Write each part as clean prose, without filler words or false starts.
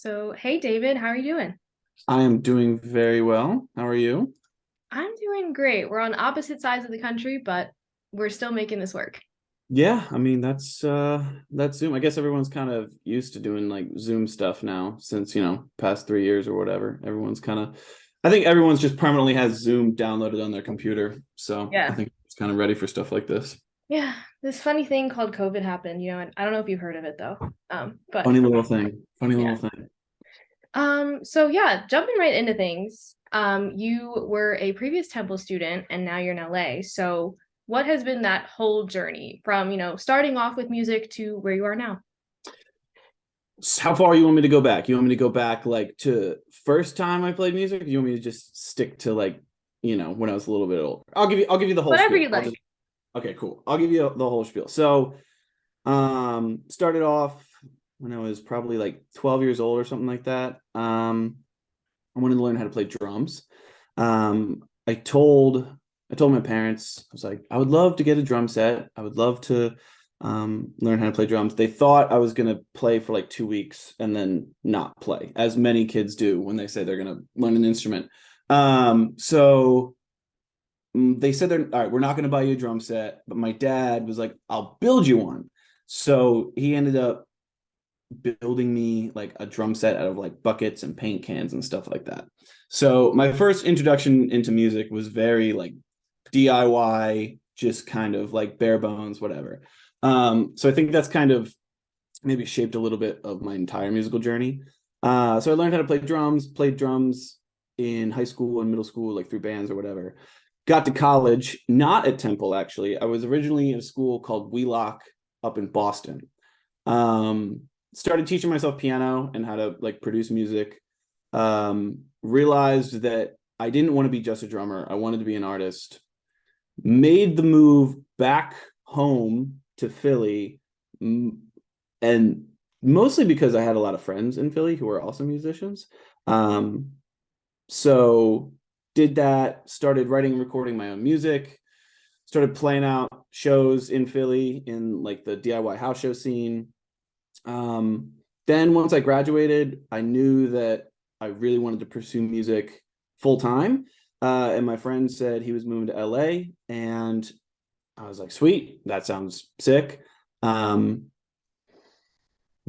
So, hey David, how are you doing? I am doing very well. How are you? I'm doing great. We're on opposite sides of the country, but we're still making this work. Yeah, I mean that's Zoom. I guess everyone's kind of used to doing like Zoom stuff now since, past 3 years or whatever. I think everyone's just permanently has Zoom downloaded on their computer. So I Yeah. think it's kind of ready for stuff like this. Yeah, this funny thing called COVID happened, and I don't know if you've heard of it though. But Funny little thing. Funny little yeah. thing. So yeah, jumping right into things. You were a previous Temple student and now you're in LA. So what has been that whole journey from, starting off with music to where you are now? How far you want me to go back? You want me to go back like to first time I played music? Or you want me to just stick to like, when I was a little bit older? I'll give you the whole Whatever spiel. you I'll just like. Okay, cool. I'll give you the whole spiel. So, started off when I was probably like 12 years old or something like that. I wanted to learn how to play drums. I told my parents, I was like, I would love to get a drum set. I would love to learn how to play drums. They thought I was gonna play for like 2 weeks and then not play, as many kids do when they say they're gonna learn an instrument. So they said they're all right, we're not going to buy you a drum set, but my dad was like, I'll build you one. So he ended up building me like a drum set out of like buckets and paint cans and stuff like that. So my first introduction into music was very like DIY, just kind of like bare bones, whatever. So I think that's kind of maybe shaped a little bit of my entire musical journey. So I learned how to play drums, played drums in high school and middle school, like through bands or whatever. Got to college, not at Temple actually. I was originally in a school called Wheelock up in Boston. Started teaching myself piano and how to like produce music. Realized that I didn't want to be just a drummer. I wanted to be an artist. Made the move back home to Philly, and mostly because I had a lot of friends in Philly who were also musicians. Um, so did that, started writing and recording my own music, started playing out shows in Philly in like the DIY house show scene. Then once I graduated, I knew that I really wanted to pursue music full time. And my friend said he was moving to LA, and I was like, sweet, that sounds sick. Um,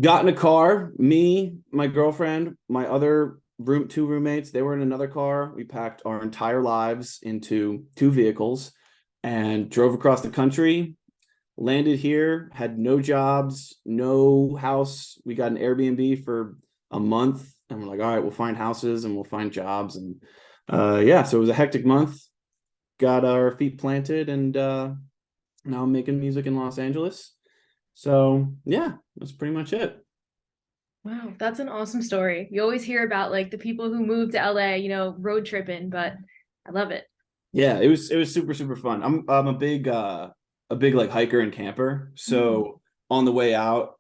got in a car, me, my girlfriend, my other two roommates, they were in another car. We packed our entire lives into two vehicles and drove across the country, landed here, had no jobs, no house. We got an Airbnb for a month, and we're like, all right, we'll find houses and we'll find jobs. And yeah, so it was a hectic month. Got our feet planted, and now I'm making music in Los Angeles. So yeah, that's pretty much it. Wow, that's an awesome story. You always hear about like the people who moved to LA, road tripping, but I love it. Yeah, it was super super fun. I'm a big like hiker and camper. Mm. So on the way out,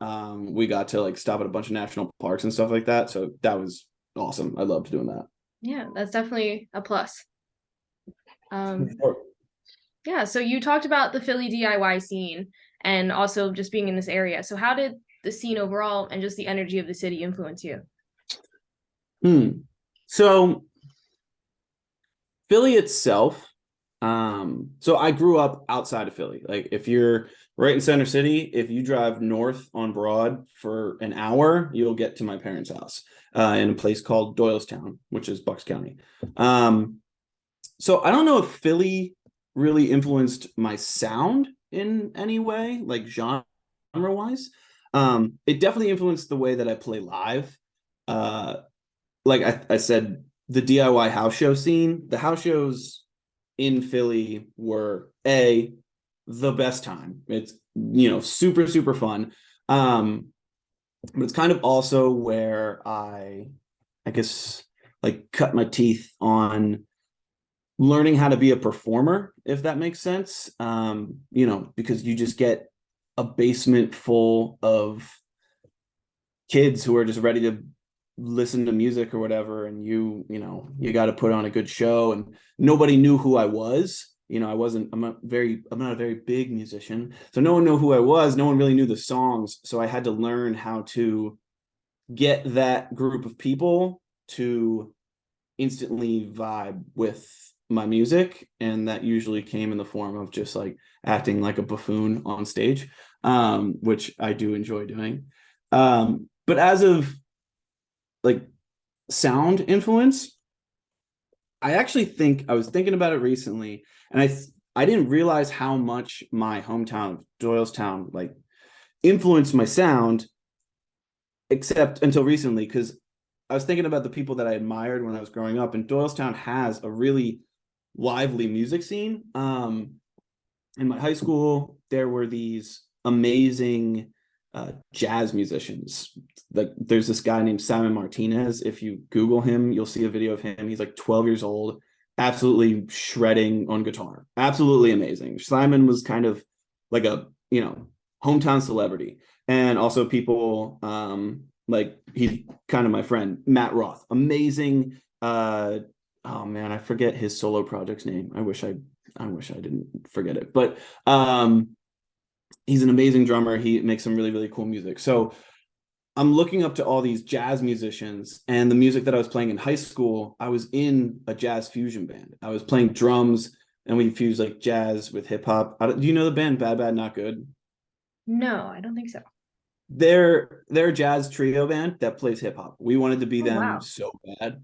we got to like stop at a bunch of national parks and stuff like that. So that was awesome. I loved doing that. Yeah, that's definitely a plus. For Um, sure. yeah, so you talked about the Philly DIY scene and also just being in this area. So how did the scene overall and just the energy of the city influence you? So Philly itself, so I grew up outside of Philly. Like if you're right in Center City, if you drive north on Broad for an hour, you'll get to my parents' house in a place called Doylestown, which is Bucks County. Um, so I don't know if Philly really influenced my sound in any way, like genre wise. It definitely influenced the way that I play live. Uh, like I said, the DIY house show scene, the house shows in Philly were the best time. It's super super fun. Um, but it's kind of also where I guess like cut my teeth on learning how to be a performer, if that makes sense. Because you just get a basement full of kids who are just ready to listen to music or whatever, and you got to put on a good show, and nobody knew who I was. I'm not a very big musician, so no one knew who I was. No one really knew the songs, so I had to learn how to get that group of people to instantly vibe with my music, and that usually came in the form of just like acting like a buffoon on stage, which I do enjoy doing. But as of like sound influence, I actually think I was thinking about it recently, and I didn't realize how much my hometown of Doylestown like influenced my sound, except until recently, because I was thinking about the people that I admired when I was growing up, and Doylestown has a really lively music scene. In my high school, there were these amazing jazz musicians. Like there's this guy named Simon Martinez. If you Google him, you'll see a video of him. He's like 12 years old, absolutely shredding on guitar. Absolutely amazing. Simon was kind of like a, hometown celebrity. And also people like he's kind of my friend, Matt Roth. Amazing. Oh man, I forget his solo project's name. I wish I didn't forget it. But he's an amazing drummer. He makes some really, really cool music. So I'm looking up to all these jazz musicians, and the music that I was playing in high school, I was in a jazz fusion band. I was playing drums, and we fused like jazz with hip hop. Do you know the band Bad Bad Not Good? No, I don't think so. They're a jazz trio band that plays hip hop. We wanted to be Oh, them wow. so bad.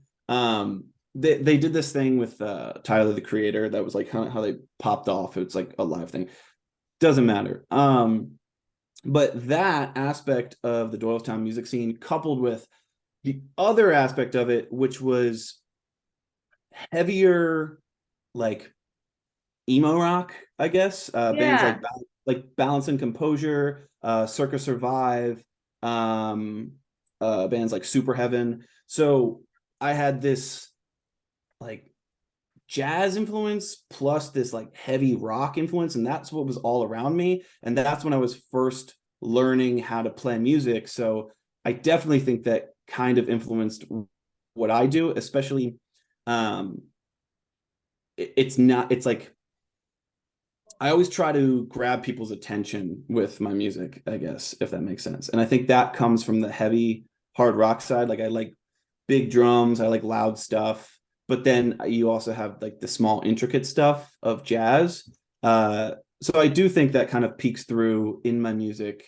They did this thing with Tyler the Creator that was like how they popped off. It's like a live thing. Doesn't matter. But that aspect of the Doylestown music scene, coupled with the other aspect of it, which was heavier, like emo rock, I guess. Bands Yeah. like Balance and Composure, Circa Survive, bands like Super Heaven. So I had this like jazz influence plus this like heavy rock influence, and that's what was all around me, and that's when I was first learning how to play music. So I definitely think that kind of influenced what I do, especially um it's like I always try to grab people's attention with my music, I guess, if that makes sense. And I think that comes from the heavy hard rock side. Like I like big drums, I like loud stuff, but then you also have like the small intricate stuff of jazz. So I do think that kind of peeks through in my music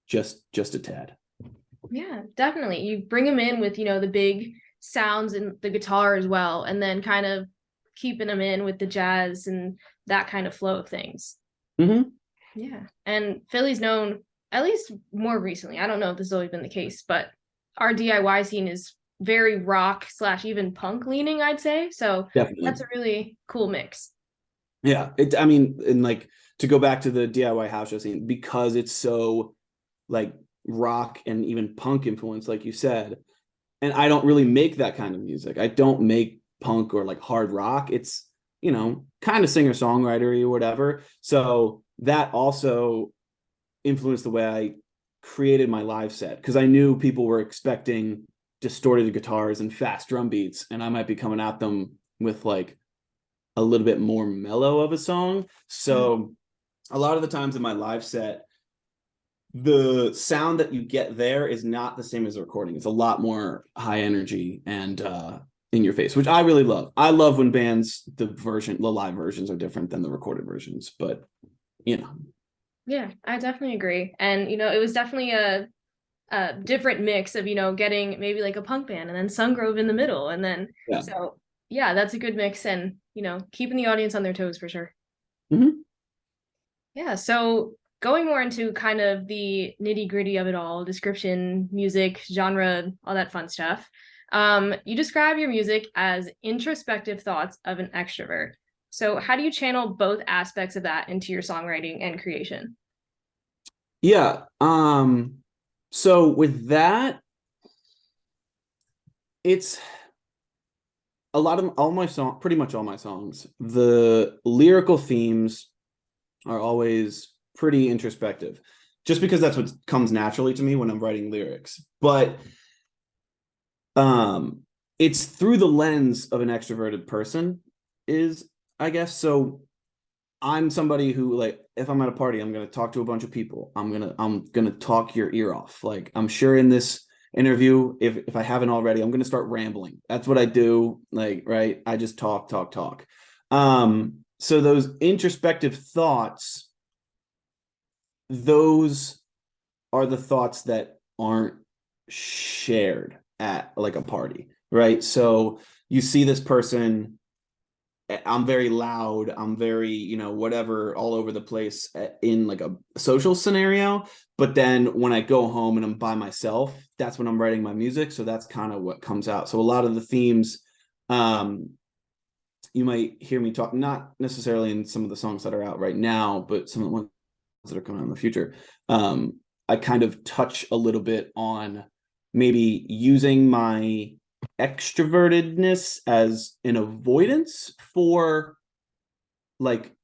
just a tad. Yeah, definitely. You bring them in with, the big sounds and the guitar as well, and then kind of keeping them in with the jazz and that kind of flow of things. Mm-hmm. Yeah. And Philly's known, at least more recently, I don't know if this has always been the case, but our DIY scene is very rock slash even punk leaning, I'd say. So Definitely. that's a really cool mix. Yeah. I mean, and like to go back to the DIY house show scene, because it's so like rock and even punk influence, like you said. And I don't really make that kind of music. I don't make punk or like hard rock. It's, kind of singer songwriter or whatever. So that also influenced the way I created my live set, because I knew people were expecting distorted guitars and fast drum beats, and I might be coming at them with like a little bit more mellow of a song. So a lot of the times in my live set, the sound that you get there is not the same as the recording. It's a lot more high energy and in your face, which I really love. I love when bands, the live versions are different than the recorded versions, but you know. Yeah, I definitely agree. And, it was definitely a different mix of, getting maybe like a punk band and then Sungrove in the middle. And then, Yeah. so yeah, that's a good mix and, keeping the audience on their toes for sure. Mm-hmm. Yeah. So going more into kind of the nitty gritty of it all, description, music, genre, all that fun stuff. You describe your music as introspective thoughts of an extrovert. So how do you channel both aspects of that into your songwriting and creation? Yeah. So with that, it's a lot of all my song, pretty much all my songs. The lyrical themes are always pretty introspective, just because that's what comes naturally to me when I'm writing lyrics. But um, it's through the lens of an extroverted person, is I guess. So I'm somebody who, like, if I'm at a party, I'm gonna talk to a bunch of people. I'm gonna talk your ear off. Like I'm sure interview, if I haven't already, I'm going to start rambling. That's what I do. Like, right. I just talk, talk, talk. So those introspective thoughts, those are the thoughts that aren't shared at like a party, right? So you see this person, I'm very loud, I'm very, whatever, all over the place in like a social scenario. But then when I go home and I'm by myself, that's when I'm writing my music. So that's kind of what comes out. So a lot of the themes, you might hear me talk, not necessarily in some of the songs that are out right now, but some of the ones that are coming out in the future. I kind of touch a little bit on maybe using my extrovertedness as an avoidance for like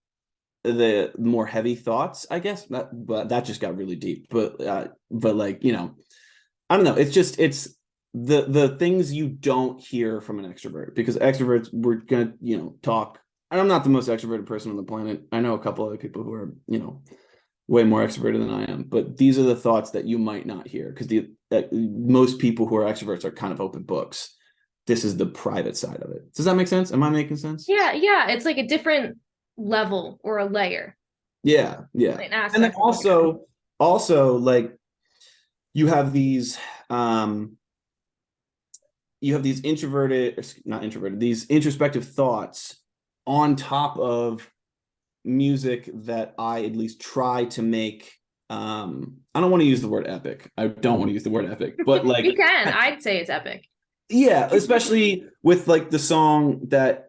the more heavy thoughts, I guess. But that just got really deep. But like, I don't know. It's the things you don't hear from an extrovert, because extroverts, we're gonna, talk. And I'm not the most extroverted person on the planet. I know a couple other people who are, way more extroverted than I am, but these are the thoughts that you might not hear, because most people who are extroverts are kind of open books. This is the private side of it. Does that make sense? Am I making sense? Yeah, it's like a different level or a layer. Yeah. An And then aspect. also like you have these these introspective thoughts on top of music that I at least try to make. I don't want to use the word epic. I don't want to use the word epic, but like You can. I'd say it's epic. yeah, especially with like the song that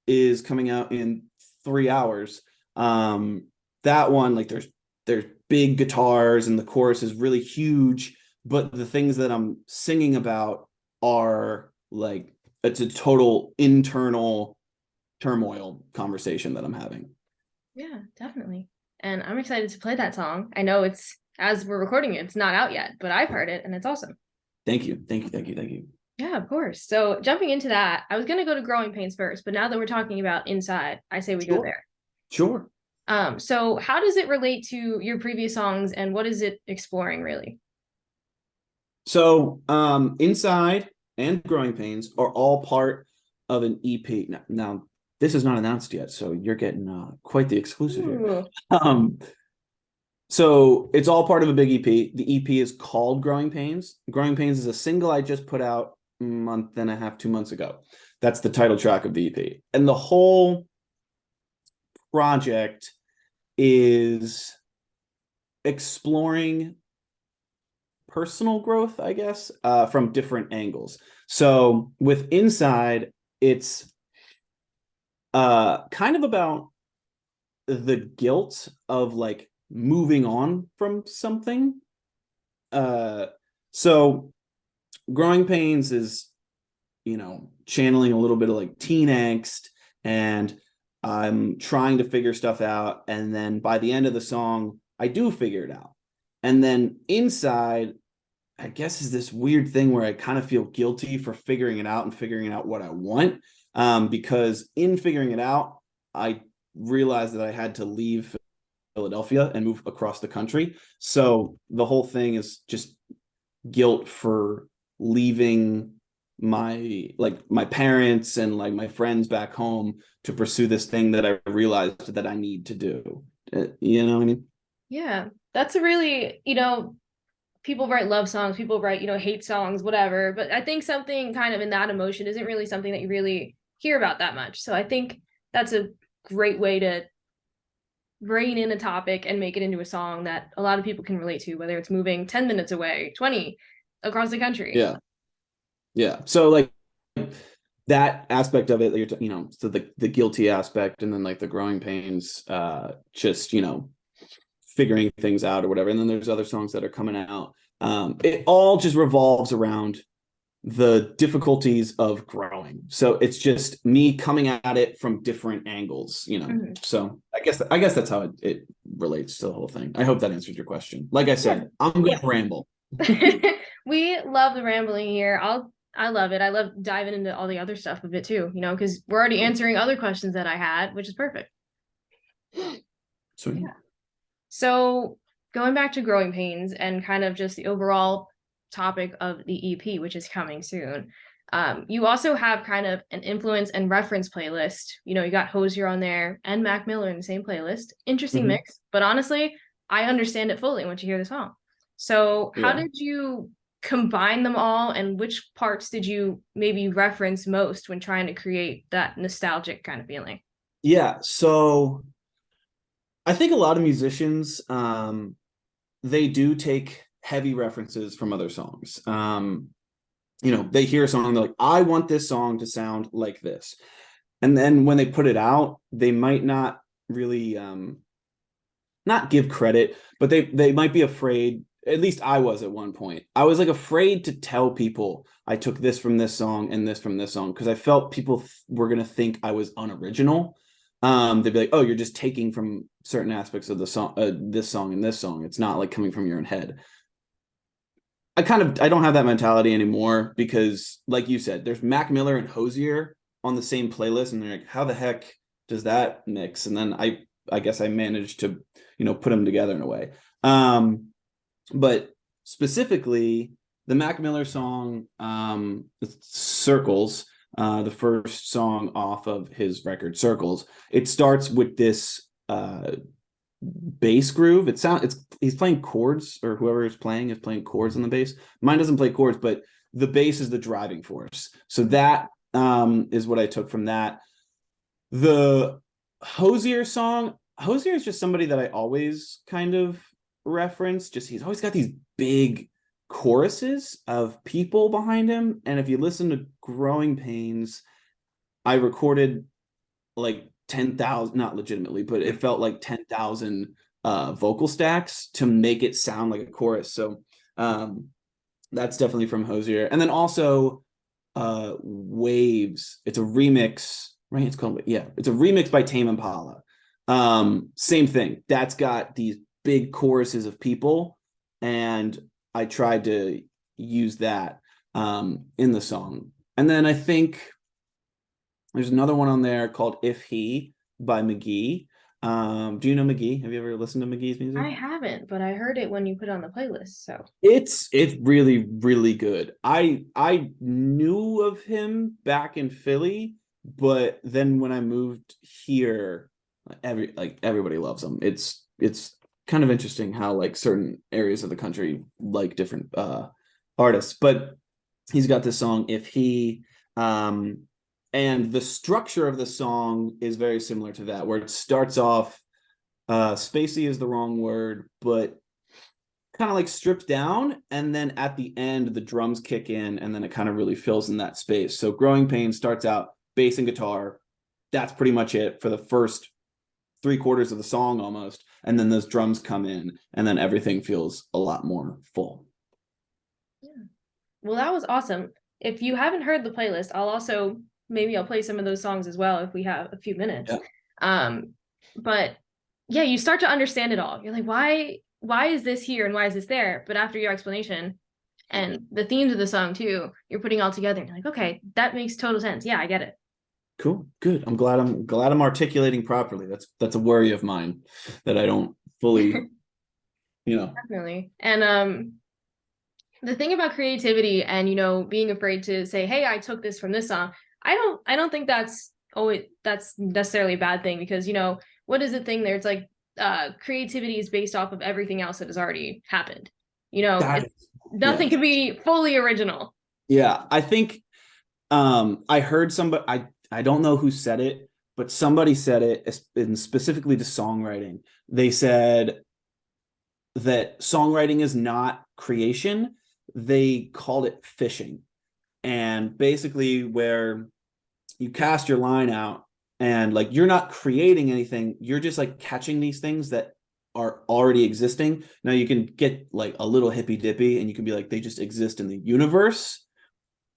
is coming out in 3 hours. That one, like there's big guitars and the chorus is really huge, but the things that I'm singing about are like, it's a total internal turmoil conversation that I'm having. Yeah, definitely. And I'm excited to play that song. I know it's, as we're recording it, it's not out yet, but I've heard it and it's awesome. Thank you. Yeah, of course. So jumping into that, I was gonna go to Growing Pains first, but now that we're talking about Inside, I say we go there. Sure. So how does it relate to your previous songs and what is it exploring really? So Inside and Growing Pains are all part of an EP. Now this is not announced yet, so you're getting quite the exclusive here. So it's all part of a big EP. The EP is called Growing Pains. Growing Pains is a single I just put out a month and a half, 2 months ago. That's the title track of the EP. And the whole project is exploring personal growth, I guess, from different angles. So with Inside, it's kind of about the guilt of like moving on from something. So Growing Pains is, channeling a little bit of like teen angst, and I'm trying to figure stuff out. And then by the end of the song, I do figure it out. And then Inside, I guess, is this weird thing where I kind of feel guilty for figuring it out and figuring out what I want. Because in figuring it out, I realized that I had to leave Philadelphia and move across the country. So the whole thing is just guilt for leaving my parents and like my friends back home to pursue this thing that I realized that I need to do. You know what I mean? Yeah, that's a really, people write love songs, people write, hate songs, whatever. But I think something kind of in that emotion isn't really something that you really hear about that much. So I think that's a great way to rein in a topic and make it into a song that a lot of people can relate to, whether it's moving 10 minutes away, 20 across the country. Yeah. So like that aspect of it, so the guilty aspect, and then like the growing pains, just, figuring things out or whatever. And then there's other songs that are coming out. It all just revolves around the difficulties of growing. So it's just me coming at it from different angles, Mm-hmm. So I guess that's how it relates to the whole thing. I hope that answered your question. Like I said, I'm gonna ramble. We love the rambling here. I love it. I love diving into all the other stuff of it too, because we're already answering other questions that I had, which is perfect. So So going back to Growing Pains and kind of just the overall topic of the EP, which is coming soon, you also have kind of an influence and reference playlist. You know, you got Hosier on there and Mac Miller in the same playlist. Interesting Mhm. mix, but honestly, I understand it fully once you hear the song. So, how Yeah. did you combine them all, and which parts did you maybe reference most when trying to create that nostalgic kind of feeling? Yeah. So I think a lot of musicians, they do take heavy references from other songs. You know, they hear a song and they're like, I want this song to sound like this. And then when they put it out, they might not really not give credit, but they might be afraid. At least I was at one point. I was like afraid to tell people I took this from this song and this from this song because I felt people were gonna think I was unoriginal. They'd be like, "Oh, you're just taking from certain aspects of the song, this song and this song. It's not like coming from your own head." I don't have that mentality anymore because, like you said, there's Mac Miller and Hosier on the same playlist, and they're like, "How the heck does that mix?" And then I guess I managed to put them together in a way. But specifically, the Mac Miller song, Circles, the first song off of his record Circles, it starts with this bass groove. It's he's playing chords, or whoever is playing chords on the bass. Mine doesn't play chords, but the bass is the driving force. So that is what I took from that. The Hosier song, Hosier is just somebody that I always kind of reference. Just he's always got these big choruses of people behind him. And if you listen to Growing Pains, I recorded like 10,000, not legitimately, but it felt like 10,000 vocal stacks to make it sound like a chorus. So that's definitely from Hosier. And then also Waves. It's a remix, right? It's a remix by Tame Impala. Same thing. That's got these big choruses of people, and I tried to use that in the song. And then I think there's another one on there called If He by McGee. Do you know McGee? Have you ever listened to McGee's music? I haven't, but I heard it when you put it on the playlist. So, It's really really good. I knew of him back in Philly, but then when I moved here, everybody loves him. It's kind of interesting how like certain areas of the country like different artists, but he's got this song If He, and the structure of the song is very similar to that, where it starts off spacey is the wrong word, but kind of like stripped down, and then at the end the drums kick in, and then it kind of really fills in that space. So Growing Pain starts out bass and guitar. That's pretty much it for the first 3/4 of the song almost, and then those drums come in, and then everything feels a lot more full. yeah. Well, that was awesome. If you haven't heard the playlist, I'll play some of those songs as well if we have a few minutes. Yeah. Um, but yeah, you start to understand it all. You're like, why is this here and why is this there? But after your explanation and the themes of the song too, you're putting all together and you're like, okay, that makes total sense. Yeah, I get it. Cool, good. I'm glad I'm articulating properly. That's a worry of mine, that I don't fully, you know. Definitely. And the thing about creativity and being afraid to say, hey, I took this from this song, I don't think that's necessarily a bad thing, because what is the thing there? It's like creativity is based off of everything else that has already happened. That It's nothing yeah. can be fully original. Yeah, I think I heard somebody, I don't know who said it, but somebody said it in specifically to songwriting. They said that songwriting is not creation. They called it fishing. And basically where you cast your line out, and like you're not creating anything, you're just like catching these things that are already existing. Now you can get like a little hippy dippy and you can be like they just exist in the universe,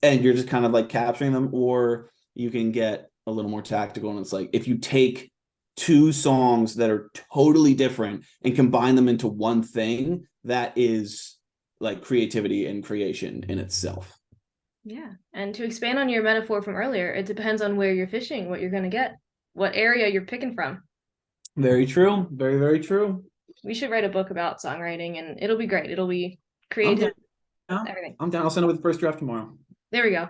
and you're just kind of like capturing them. Or you can get a little more tactical, and it's like if you take two songs that are totally different and combine them into one thing, that is like creativity and creation in itself. Yeah. And to expand on your metaphor from earlier, it depends on where you're fishing, what you're going to get, what area you're picking from. Very true, very very true. We should write a book about songwriting, and it'll be great. It'll be I'm creative. down. everything. I'm down. I'll send it with the first draft tomorrow. There we go.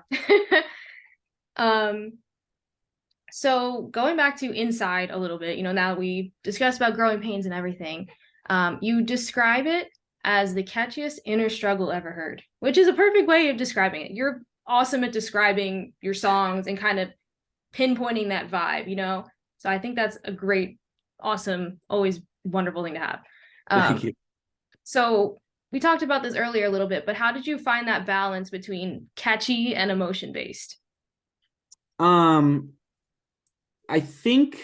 um, so going back to Inside a little bit, now we discussed about growing pains and everything. You describe it as the catchiest inner struggle ever heard, which is a perfect way of describing it. You're awesome at describing your songs and kind of pinpointing that vibe. So I think that's a great, awesome, always wonderful thing to have. Thank you. So we talked about this earlier a little bit, but how did you find that balance between catchy and emotion based? Um, I think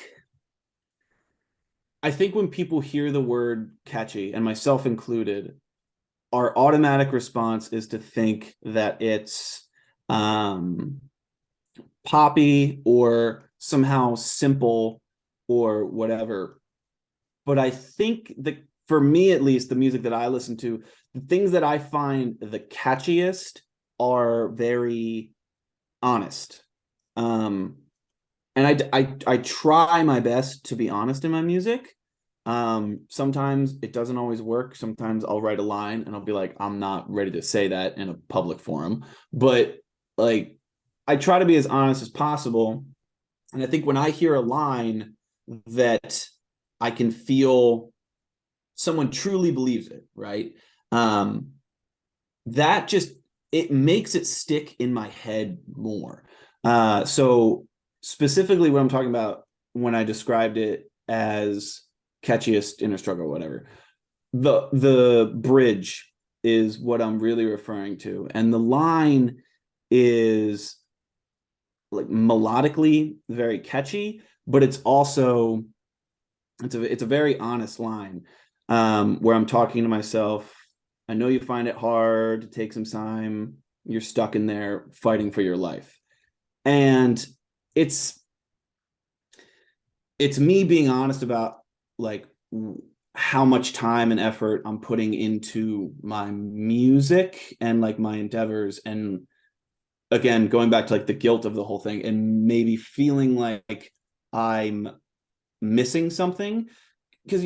when people hear the word catchy, and myself included, our automatic response is to think that it's poppy or somehow simple or whatever. But I think that for me, at least, the music that I listen to, the things that I find the catchiest are very honest. And I try my best to be honest in my music. Sometimes it doesn't always work. Sometimes I'll write a line and I'll be like, I'm not ready to say that in a public forum. But like, I try to be as honest as possible. And I think when I hear a line that I can feel someone truly believes it, right? That just, it makes it stick in my head more. So specifically what I'm talking about when I described it as catchiest inner struggle or whatever, the bridge is what I'm really referring to. And the line is like melodically very catchy, but it's also, it's a very honest line, where I'm talking to myself. I know you find it hard to take some time. You're stuck in there fighting for your life. And it's me being honest about like how much time and effort I'm putting into my music and like my endeavors. And again, going back to like the guilt of the whole thing and maybe feeling like I'm missing something. Because,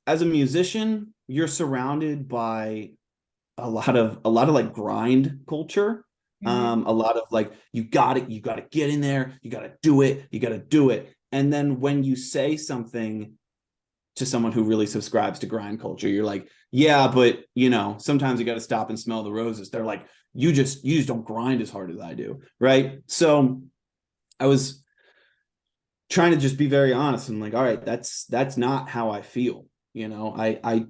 as a musician, you're surrounded by a lot of like grind culture. Mm-hmm. A lot of like, you got to get in there, you got to do it. And then when you say something to someone who really subscribes to grind culture, you're like, yeah, but sometimes you got to stop and smell the roses. They're like, you just don't grind as hard as I do, right? So I was trying to just be very honest and like, all right, that's not how I feel. I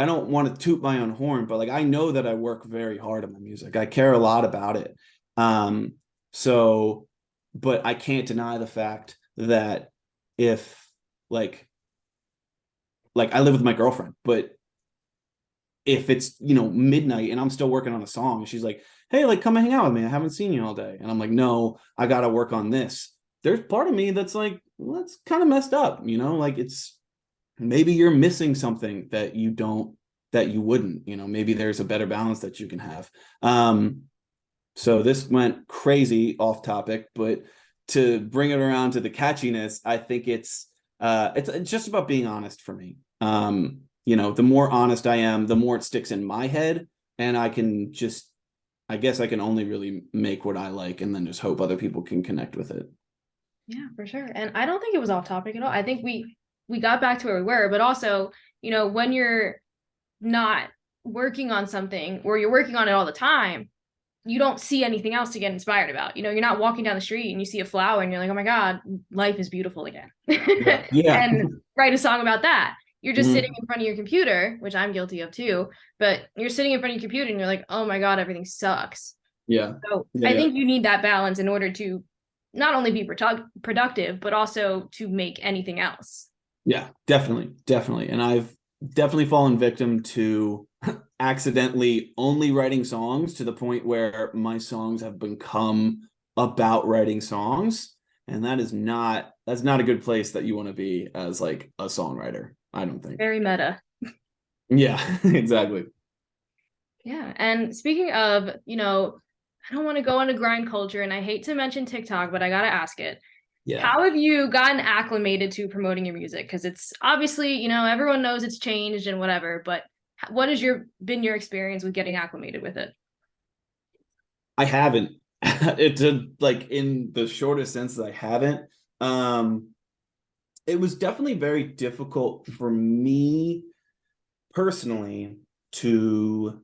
don't want to toot my own horn, but like I know that I work very hard on my music. I care a lot about it. So, but I can't deny the fact that if like I live with my girlfriend, but if it's midnight and I'm still working on a song and she's like, hey, like come and hang out with me, I haven't seen you all day, and I'm like, no, I gotta work on this, there's part of me that's like, well, that's kind of messed up, like it's maybe you're missing something that you wouldn't, maybe there's a better balance that you can have. So this went crazy off topic, but to bring it around to the catchiness, I think it's just about being honest for me. The more honest I am, the more it sticks in my head, and I guess I can only really make what I like and then just hope other people can connect with it. Yeah, for sure. And I don't think it was off topic at all. I think we got back to where we were, but also, when you're not working on something or you're working on it all the time, you don't see anything else to get inspired about. You're not walking down the street and you see a flower and you're like, oh my God, life is beautiful again. Yeah. And write a song about that. You're just sitting Mhm. in front of your computer, which I'm guilty of too, but you're sitting in front of your computer and you're like, oh my God, everything sucks. Yeah. So Yeah. I Yeah. think you need that balance in order to not only be productive, but also to make anything else. Yeah, definitely. And I've definitely fallen victim to accidentally only writing songs to the point where my songs have become about writing songs. And that's not a good place that you want to be as like a songwriter, I don't think. Very meta. Yeah, exactly. Yeah. And speaking of, I don't want to go into grind culture and I hate to mention TikTok, but I got to ask it. Yeah. How have you gotten acclimated to promoting your music? Because it's obviously, everyone knows it's changed and whatever, but What has been your experience with getting acclimated with it? I haven't. It's like in the shortest sense that I haven't. Um, it was definitely very difficult for me personally to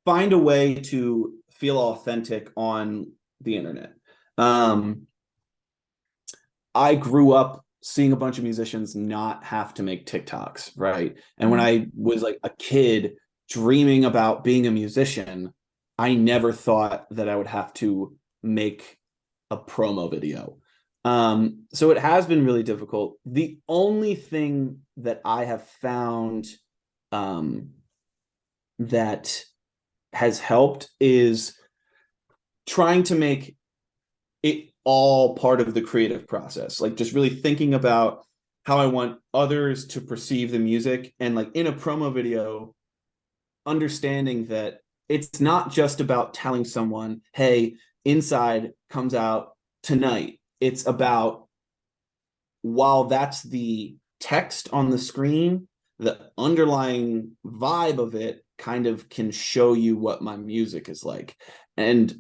find a way to feel authentic on the internet. Um, I grew up seeing a bunch of musicians not have to make TikToks, right? And when Mhm. I was like a kid dreaming about being a musician, I never thought that I would have to make a promo video. So it has been really difficult. The only thing that I have found um, that has helped is trying to make it all part of the creative process. Like just really thinking about how I want others to perceive the music, and like in a promo video, understanding that it's not just about telling someone, hey, Inside comes out tonight. It's about, while that's the text on the screen, the underlying vibe of it kind of can show you what my music is like. And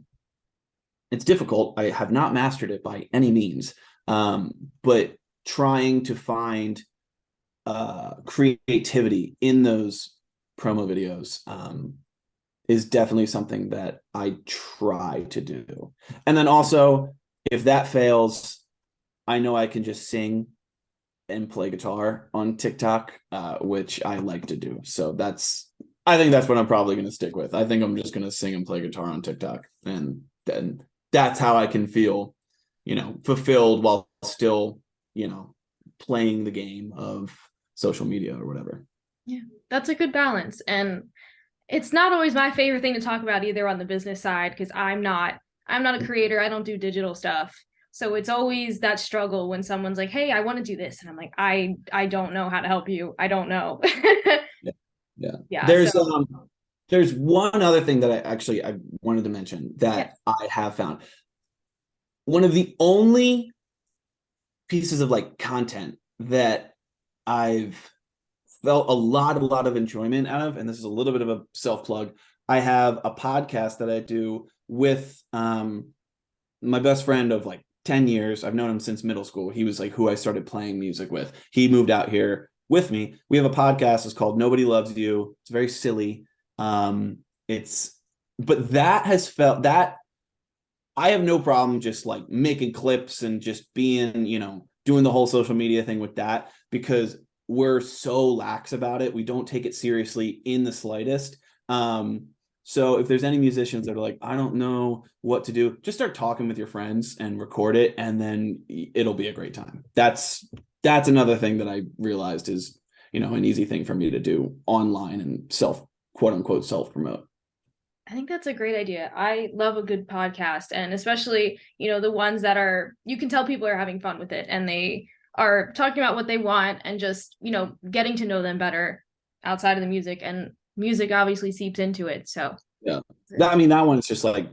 it's difficult. I have not mastered it by any means, but trying to find creativity in those promo videos is definitely something that I try to do. And then also, if that fails, I know I can just sing and play guitar on TikTok, which I like to do. So I think that's what I'm probably going to stick with. I think I'm just going to sing and play guitar on TikTok, and then that's how I can feel, fulfilled while still, playing the game of social media or whatever. Yeah, that's a good balance. And it's not always my favorite thing to talk about either on the business side because I'm not a creator. I don't do digital stuff. So it's always that struggle when someone's like, "Hey, I want to do this." And I'm like, "I don't know how to help you. I don't know." Yeah. Yeah. Yeah, There's so there's one other thing that I wanted to mention yes. that I have found. One of the only pieces of like content that I've felt a lot of enjoyment out of, and this is a little bit of a self plug. I have a podcast that I do with my best friend of like 10 years. I've known him since middle school. He was like who I started playing music with. He moved out here with me. We have a podcast. It's called Nobody Loves You. It's very silly. It's but that has felt that I have no problem just like making clips and just being, doing the whole social media thing with that, because we're so lax about it. We don't take it seriously in the slightest. So if there's any musicians that are like, I don't know what to do, just start talking with your friends and record it, and then it'll be a great time. That's another thing that I realized is, an easy thing for me to do online and quote unquote self promote. I think that's a great idea. I love a good podcast, and especially, the ones that are you can tell people are having fun with it and they are talking about what they want and just, getting to know them better outside of the music, and music obviously seeps into it. So, Yeah. That one is just like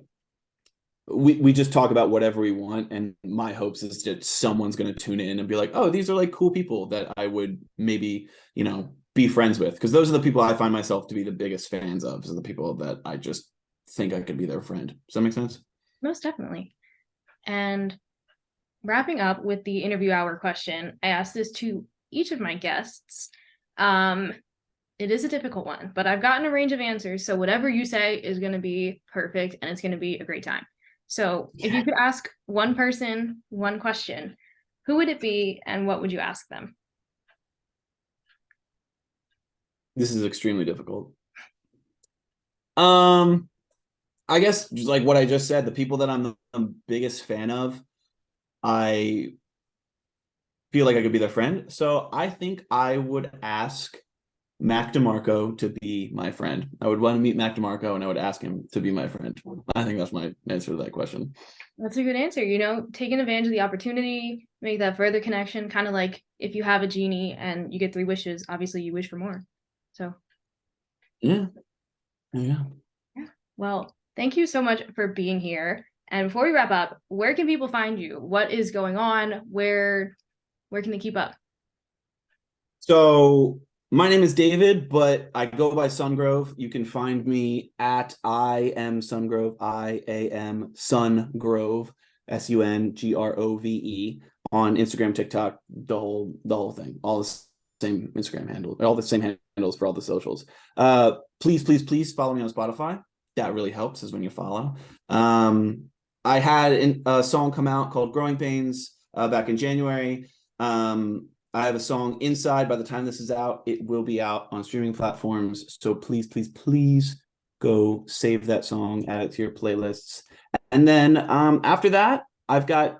we just talk about whatever we want, and my hopes is that someone's going to tune in and be like, oh, these are like cool people that I would maybe be friends with, because those are the people I find myself to be the biggest fans of, is the people that I just think I could be their friend. Does that make sense? most definitely. And wrapping up with the interview hour question, I asked this to each of my guests. Um, it is a difficult one, but I've gotten a range of answers. So whatever you say is going to be perfect and it's going to be a great time. So if you could ask one person one question, who would it be and what would you ask them? This is extremely difficult. um I guess just like what I just said, the people that I'm the biggest fan of, I feel like I could be their friend. So I think I would ask Mac DeMarco to be my friend. I would want to meet Mac DeMarco and I would ask him to be my friend. I think that's my answer to that question. That's a good answer. Taking advantage of the opportunity, make that further connection, kind of like if you have a genie and you get 3 wishes, obviously you wish for more. So, Yeah. Yeah. yeah. Well, thank you so much for being here. And before we wrap up, where can people find you? What is going on? Where can they keep up? So My name is David, but I go by Sungrove. You can find me at I am Sungrove, IAM Sungrove, SUNGROVE on Instagram, TikTok, the whole thing, all the same Instagram handle, all the same handles for all the socials. Please follow me on Spotify. That really helps is when you follow. I had a song come out called Growing Pains back in January. I have a song Inside. By the time this is out, it will be out on streaming platforms. So please go save that song, add it to your playlists. And then after that, I've got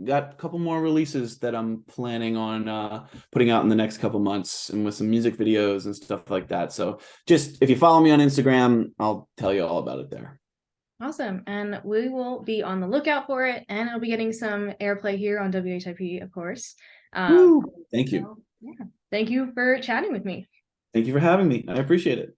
a couple more releases that I'm planning on putting out in the next couple months and with some music videos and stuff like that. So just if you follow me on Instagram, I'll tell you all about it there. Awesome. And we will be on the lookout for it, and it'll be getting some airplay here on WHIP, of course. Woo! Thank you. So, yeah. Thank you for chatting with me. Thank you for having me. I appreciate it.